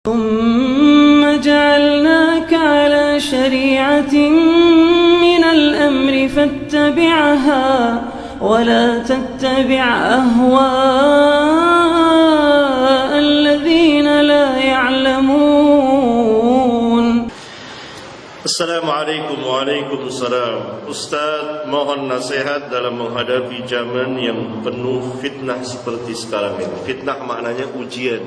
ثم جعلناك على شريعة من الأمر فاتبعها ولا تتبع أهواء الذين لا يعلمون. Assalamualaikum waalaikumsalam. Ustaz, mohon nasihat dalam menghadapi zaman yang penuh fitnah seperti sekarang ini. Fitnah maknanya ujian.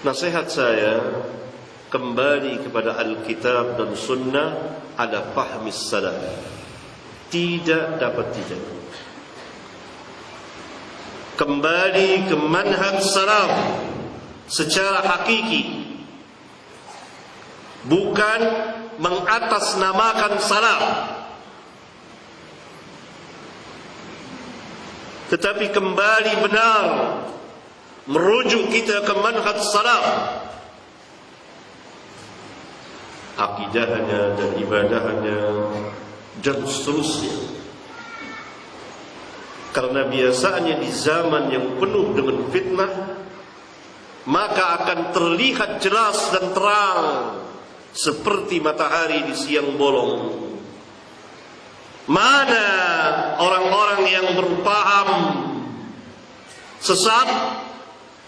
Nasihat saya, kembali kepada Alkitab dan Sunnah ala fahmi salaf. Tidak dapat tidak. Kembali ke manhaj salaf secara hakiki. Bukan mengatasnamakan salaf, tetapi kembali benar merujuk kita ke manhaj salaf, akidahnya dan ibadahnya dan seterusnya. Karena biasanya di zaman yang penuh dengan fitnah, maka akan terlihat jelas dan terang seperti matahari di siang bolong. Mana orang-orang yang berpaham sesat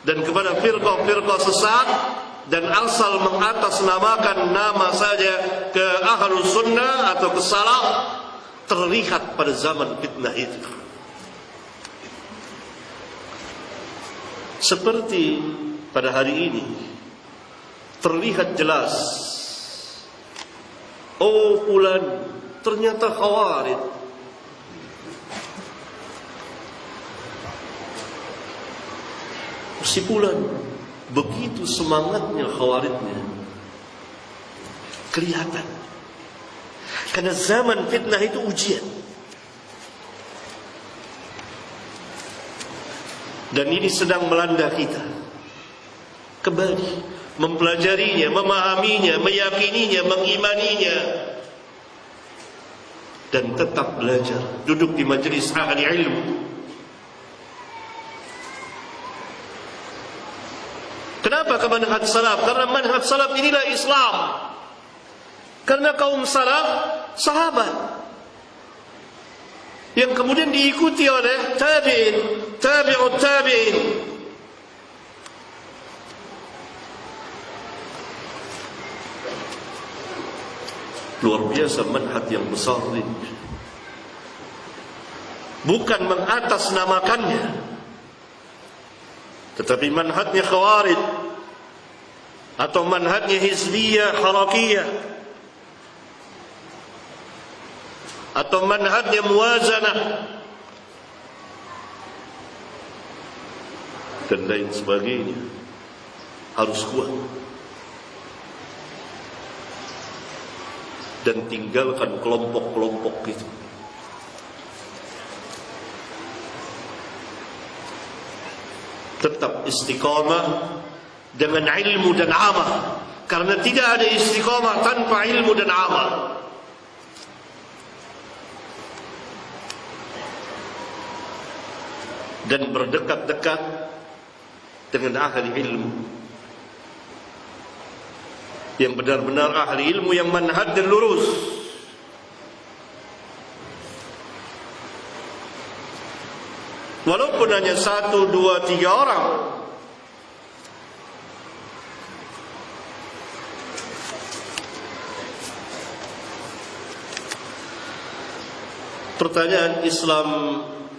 dan kepada firqah-firqah sesat dan asal mengatasnamakan nama saja ke ahlus sunnah atau ke salaf, terlihat pada zaman fitnah itu. Seperti pada hari ini terlihat jelas, oh fulan ternyata khawarij. Si fulan begitu semangatnya khawarijnya kelihatan. Karena zaman fitnah itu ujian. Dan ini sedang melanda kita. Kembali mempelajarinya, memahaminya, meyakininya, mengimaninya, dan tetap belajar, duduk di majelis ahli ilmu. Kenapa ke manhaj salaf? Karena manhaj salaf inilah Islam. Karena kaum salaf sahabat yang kemudian diikuti oleh tabi'in, tabi'ut tabi'in. Luar biasa manhaj yang besar ini. Bukan mengatasnamakannya, tetapi manhajnya khawarij atau manhajnya hizbiyah harakiyah atau manhajnya muwazanah dan lain sebagainya, harus kuat dan tinggalkan kelompok-kelompok itu. Tetap istiqamah dengan ilmu dan amal, karena tidak ada istiqamah tanpa ilmu dan amal. Dan berdekat-dekat dengan ahli ilmu yang benar-benar ahli ilmu, yang manhaj dan lurus. Walaupun hanya 1, 2, 3 orang. Pertanyaan,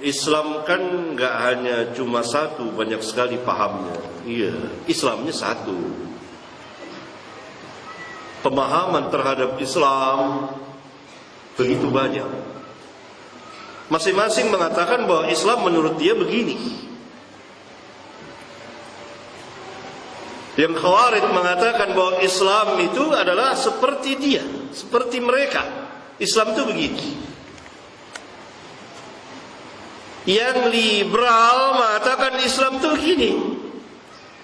Islam kan enggak hanya cuma satu, banyak sekali pahamnya. Iya, Islamnya satu. Pemahaman terhadap Islam begitu banyak. Masing-masing mengatakan bahwa Islam menurut dia begini. Yang Khawarij mengatakan bahwa Islam itu adalah seperti dia, seperti mereka. Islam itu begini. Yang liberal mengatakan Islam itu begini.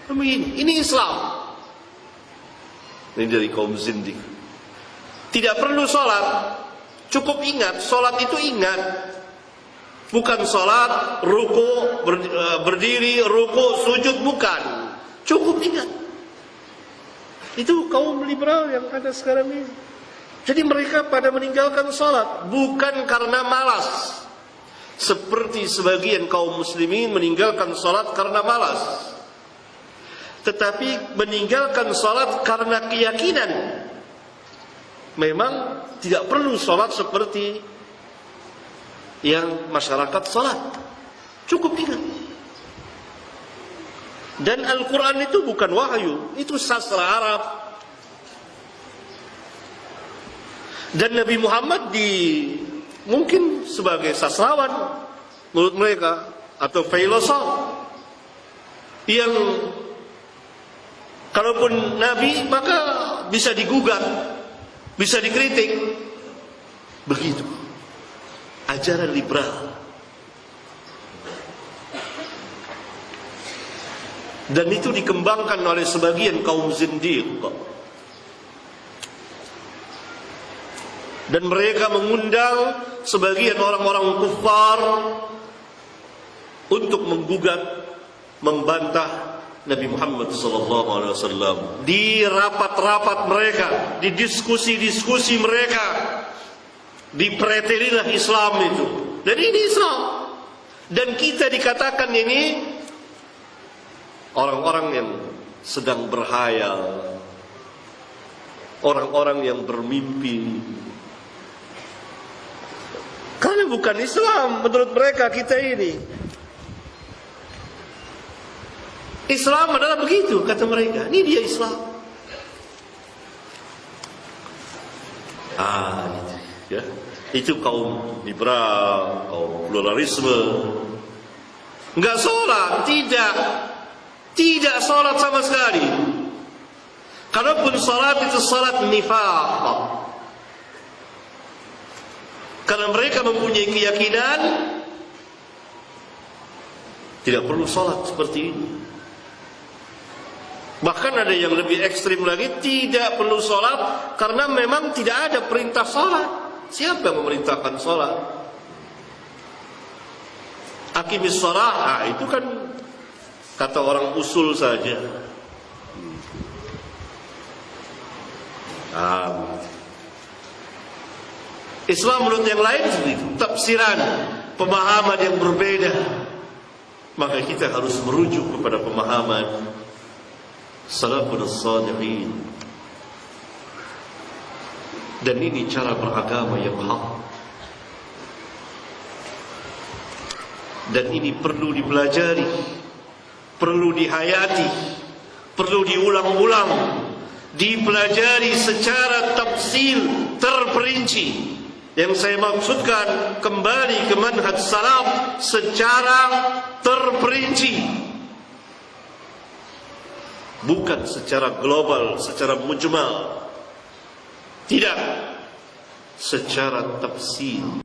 Begini, ini Islam. Ini dari kaum zindik. Tidak perlu sholat, cukup ingat, sholat itu ingat. Bukan sholat, ruku, berdiri, ruku, sujud, bukan. Cukup ingat. Itu kaum liberal yang ada sekarang ini. Jadi mereka pada meninggalkan salat bukan karena malas, seperti sebagian kaum muslimin meninggalkan salat karena malas, tetapi meninggalkan salat karena keyakinan memang tidak perlu salat seperti yang masyarakat salat. Cukup ingat. Dan Al-Quran itu bukan wahyu, itu sastra Arab. Dan Nabi Muhammad mungkin sebagai sastrawan menurut mereka, atau filosof yang kalaupun Nabi maka bisa digugat, bisa dikritik. Begitu ajaran liberal. Dan itu dikembangkan oleh sebagian kaum zindiq. Dan mereka mengundang sebagian orang-orang kufar untuk menggugat, membantah Nabi Muhammad SAW di rapat-rapat mereka, di diskusi-diskusi mereka. Dipretelilah Islam itu. Dan ini Islam. Dan kita dikatakan ini orang-orang yang sedang berhayal, orang-orang yang bermimpi. Karena bukan Islam menurut mereka kita ini. Islam adalah begitu kata mereka. Ini dia Islam. Itu, ya. Itu kaum liberal, kaum pluralisme. Enggak sholat, tidak sholat sama sekali. Kalaupun sholat itu sholat nifaq. Karena mereka mempunyai keyakinan tidak perlu sholat seperti ini. Bahkan ada yang lebih ekstrim lagi, tidak perlu sholat karena memang tidak ada perintah sholat. Siapa yang memerintahkan sholat? Aqimis sholat, itu kan kata orang usul saja. Islam menurut yang lain itu tafsiran, pemahaman yang berbeda. Maka kita harus merujuk kepada pemahaman salafun as-salihin. Dan ini cara beragama yang hak. Dan ini perlu dipelajari, perlu dihayati, perlu diulang-ulang, dipelajari secara tafsil terperinci. Yang saya maksudkan kembali ke manhaj salaf secara terperinci, bukan secara global, secara mujmal. Tidak, secara tafsil.